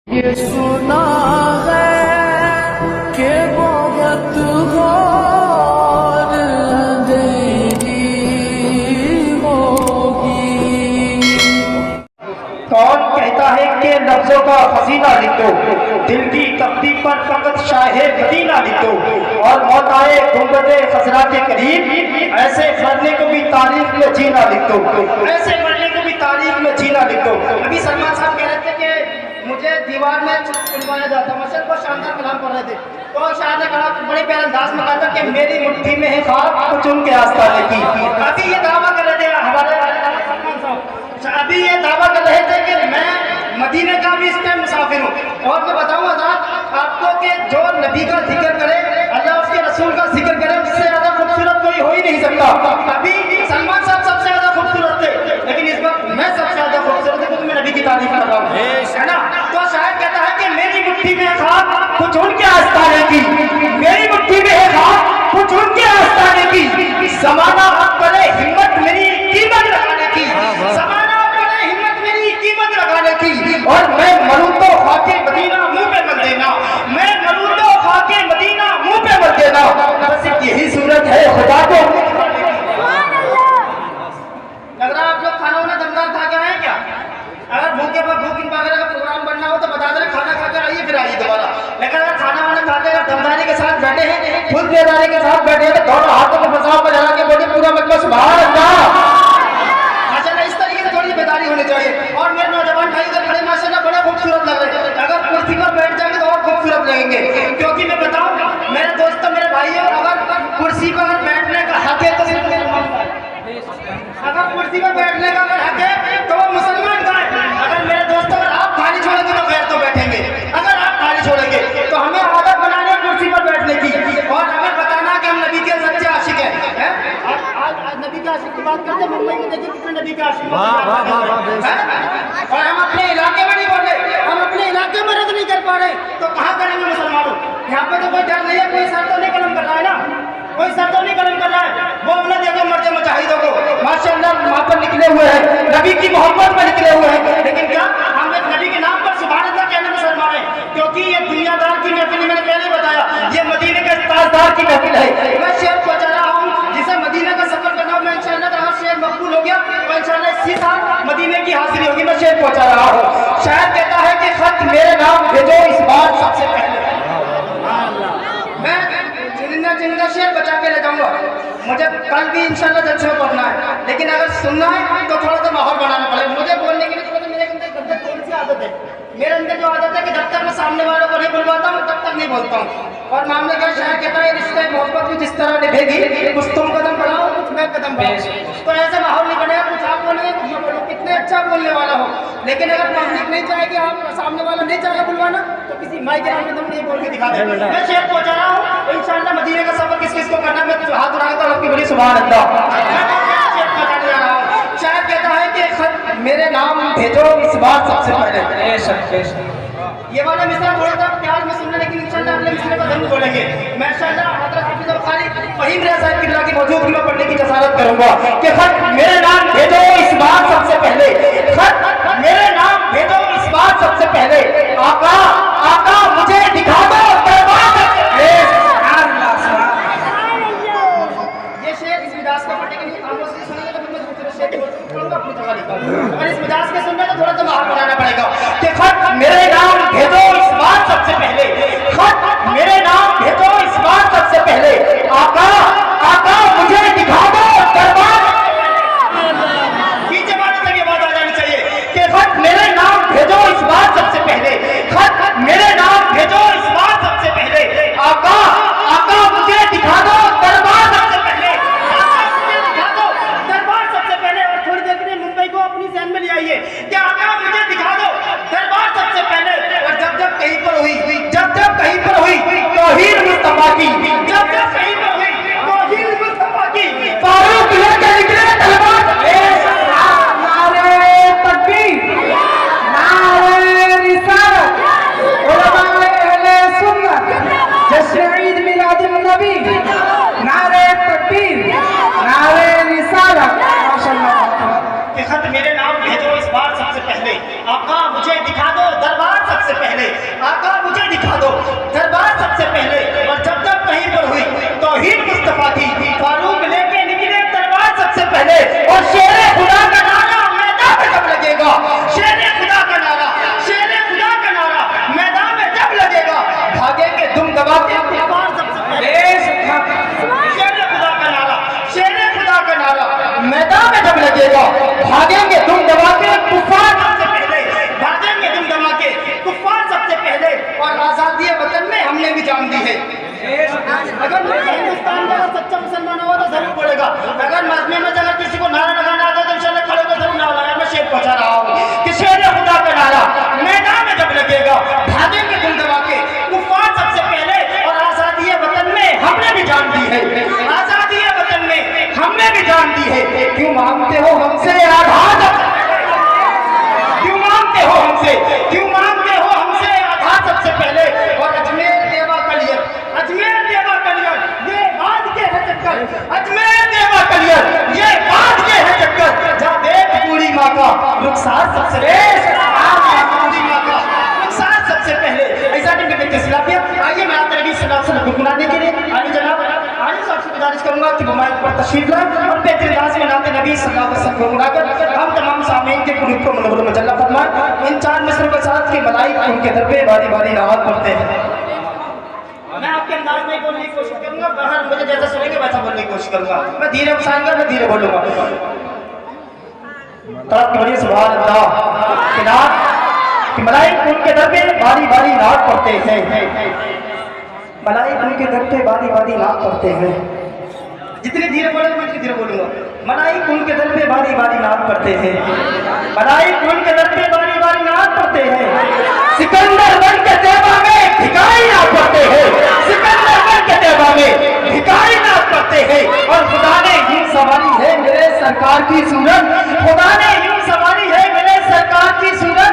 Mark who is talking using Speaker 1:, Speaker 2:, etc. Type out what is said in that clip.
Speaker 1: ये सुना है कि बहुत घोर अंधेरी होगी।
Speaker 2: कौन कहता है कि लफ्जों का खजीना लिख दो, दिल की तख्ती पर फकत शाहे मदीना लिख दो, और मौत आए गुंबदे खजरा के करीब, ऐसे मरने को भी तारीख में जीना लिख दो, ऐसे मरने को भी तारीख में जीना लिख दो। अभी सलमान साहब कह रहे थे कि मुझे दीवार में उलवाया जाता, मशहूर को शानदार कलाम पढ़ रहे थे, तो शायर ने कहा बड़े प्यारे अंदाज में कहा था कि मेरी मुट्ठी में है ख्वाब कुछ उनके आस्ताने की। अभी ये दावा कर रहे थे हमारे सलमान साहब, अभी ये दावा कर रहे थे कि मैं मदीने का भी इस टाइम मुसाफिर हूँ। और मैं बताऊँ आजाद आपको कि जो नबी का जिक्र करे, अल्लाह उसके रसूल का जिक्र करे, उससे ज्यादा खूबसूरत कोई हो ही नहीं सकता। अभी सलमान साहब सबसे ज्यादा खूबसूरत थे, लेकिन इस वक्त मैं सबसे ज्यादा खूबसूरत हूँ क्योंकि मैं नबी की तारीफ कर रहा हूँ, है ना। तो शायद कहता है कि मेरी मुट्ठी में ख्वाब कुछ उनके आस्ताने की, मेरी मुट्ठी में है ख्वाब कुछ उनके आस्ताने की, ज़माना करे हिम्मत मेरी कीमत लगाने की, ज़माना करे हिम्मत मेरी कीमत लगाने की, और मैं मरूं तो खाके मदीना मुंह पे मत देना, मैं मरूं तो खाके मदीना मुंह पे मत देना। बस यही सूरत है खुदा को। लग रहा आप लोग खाना वाना दमदार खा के आए क्या? अगर भूखे पर भूख वगैरह का प्रोग्राम बनना हो तो बता देना, खाना खा कर आइए फिर आइए दोबारा। लेकिन अगर खाना वाना खा के दमदारी के साथ बैठे हैं, फुल बेदारी के साथ बैठे हैं, तो दोनों हाथों को फंसाओ पर जला के बोले पूरा मतलब सुभान अल्लाह। माशाल्लाह इस तरीके से थोड़ी बेदारी होनी चाहिए। और मेरे नौजवान भाई इधर खड़े माशाल्लाह बड़े खूबसूरत लग रहे हैं, अगर कुर्सी पर बैठ जाएंगे तो और खूबसूरत लगेंगे। क्योंकि मैं बताऊँ मेरे दोस्तों मेरे भाइयों, अगर कुर्सी पर बैठने का हक है तो सिर्फ अगर कुर्सी पर बैठने का अगर हक है तो वो मुसलमान का है। अगर मेरे दोस्तों अगर आप खाली छोड़ेंगे तो गैर तो बैठेंगे, अगर आप खाली छोड़ेंगे तो हमें आदत बनानी है कुर्सी पर बैठने की। और अगर बताना कि हम नबी के सच्चे आशिक हैं, आज नबी के आशिक की बात करते हैं, मुंबई में देखिए कितने नबी के आशिक हैं, और हम अपने इलाके में नहीं बोल रहे, हम अपने इलाके में रद्द नहीं कर पा रहे, तो कहाँ करेंगे मुसलमानों? यहाँ पे तो कोई डर नहीं है, कोई सर तो नहीं कलम कर रहा है ना, कोई सर तो नहीं कलम कर रहा है। वो अपना देखो मर्द मुजाहिदों को माशाअल्लाह वहाँ पर निकले हुए हैं, नबी की मोहब्बत में निकले हुए हैं, लेकिन क्या हम एक नबी के नाम पर सुभान अल्लाह कहने में शर्मा रहे हैं? क्योंकि ये दुनियादार की महफिल, मैंने पहले बताया, ये मदीने के ताजदार की महफिल है। मैं शेर पहुंचा रहा हूँ जिसे मदीने का सफर करना हो, मैं इंशाअल्लाह अगर शेर मकबूल हो गया तो इंशाअल्लाह इसी साल मदीने की हाजिरी होगी। मैं शेर पहुंचा रहा हूँ। शायद कहता है कि खत मेरे नाम भेजो इस बार सबसे पहले, मैं जिंदा शेर बचा के ले जाऊंगा। मुझे कल भी इंशाल्लाह जलसे में पढ़ना है, लेकिन अगर सुनना है तो थोड़ा सा माहौल बनाना पड़ेगा। मुझे बोलने के लिए तो मेरे अंदर थोड़ी सी आदत है, मेरे अंदर जो आदत है कि जब तक मैं सामने वालों को नहीं बुलवाता हूँ तब तक नहीं बोलता हूँ। और मामले का शायर कहता है रिश्ते मोहब्बत भी जिस तरह निभेगी, कुछ तुम कदम बढ़ाओ कुछ मैं कदम बढ़ाऊँ, तो ऐसा माहौल नहीं बनेगा। कुछ आप बोलेंगे कुछ मैं बोलूँ, कितने अच्छा बोलने वाला हो, लेकिन अगर पब्लिक नहीं चाहेगी, आप सामने वाला नहीं चाहे बुलवाना, तो किसी माइक के आगे तुम नहीं बोल के दिखा दे। मैं शेर पहुंचा रहा हूँ इंशाअल्लाह। मदीने का सफर किस किस को करना, मैं तो हाथ उठाता हूँ आपकी बड़ी सुभान अल्लाह। शायद कहता है कि खत मेरे नाम भेजो इस बार सबसे पहले। ये वाला मिसरा थोड़ा सा प्यार में सुनना, लेकिन इंशाअल्लाह अगले मिसरे का जरूर बोलेंगे। मैं इंशाअल्लाह हज़रत हाफिज़ बुखारी फहीम रियाज़ साहब किबला की मौजूदगी में पढ़ने की जसारत करूंगा कि खत मेरे नाम भेजो इस बार सबसे पहले, खत मेरे नाम भेजो इस बार सबसे पहले, आका आका मुझे दिखा दो दरबार। ये शेर इस मिजाज का पढ़ने के लिए खामोश से सुनेंगे तो फिर मैं दूसरे शेर बोलूंगा अपनी जगह लिखा, और इस मिजाज के सुनने तो थोड़ा सा बाहर बनाना पड़ेगा कि खत मेरे नाम भेजो इस बार सबसे पहले, खत मेरे नाम भेजो इस बार सबसे पहले, आका आका मुझे दिखा दो दरबार। पीछे वाले तक ये बात आ जानी चाहिए कि खत मेरे नाम भेजो इस बार सबसे पहले, मैदान में जब लगेगा भागेंगे तुम दबा के तूफान सबसे पहले, भागेंगे तुम दबा के तूफान सबसे पहले, और आजादी वतन में हमने भी जान दी है। अगर हिंदुस्तान का सच्चा मुसलमान हुआ तो जरूर बोलेगा, अगर मजमे में अगर किसी को नारा लगाना आता तो इंशाल्लाह खड़े होकर जरूर नारा लगाया। मैं शेर पहुंचा रहा हूँ कि शेर खुदा का नारा मैदान में जब लगेगा भागेंगे तुम दबा के तूफान सबसे पहले, और आजादी वतन में हमने भी जान दी है, आजादी वतन में हमने भी जान दी है। क्यों मांगते हो हमसे आघात, क्यों मांगते हो हमसे, क्यों मांगते हो हमसे आघात सबसे पहले। और अजमेर देवा कलियर, अजमेर देवा कलियर ये बात के है चक्कर, अजमेर देवा कलियर ये बात के है चक्कर। जा देख पूरी माँ का रुखसार सबसे पूरी माँ का रुखसार सबसे पहले। ऐसा नहीं करने के खिलाफिया। आइए मैं आप नबी सल्लल्लाहु अलैहि वसल्लम को गुनाने के लिए आइए जनाब, आइए सबसे गुजारिश करूंगा कि माइक पर तशरीफ लाएं और बेहतर अंदाज में नाते नबी सल्लल्लाहु अलैहि वसल्लम को गुनाकर हम तमाम सामीन के कुल को मनवर में जल्ला फरमाएं। इन चार मिसरों के साथ के मलाइक उनके दर पे बारी बारी नवाज पढ़ते हैं। मैं आपके अंदाज में बोलने की कोशिश करूंगा, बाहर मुझे जैसा सुनेंगे वैसा बोलने की कोशिश करूंगा। मैं धीरे उठाऊंगा, मैं धीरे बोलूंगा। तड़प बड़ी सुभान अल्लाह के नाम कि मलाइक उनके दर पे बारी बारी नात पढ़ते हैं, मलाइक उनके दर पे बारी बारी नात पढ़ते हैं। जितने धीरे बोलेंगे मैं उतनी धीरे बोलूंगा। मलाइक उनके दर पे बारी बारी नात पढ़ते हैं, मलाइक उनके दर पे बारी बारी नात पढ़ते हैं। सिकंदर बन के तैबा में भिखारी नात पढ़ते हैं, सिकंदर बन के तैबा में भिखारी नात पढ़ते हैं। और खुदा ने यूं संवारी है मेरे सरकार की सूरत, खुदा ने यूं संवारी है मेरे सरकार की सूरत।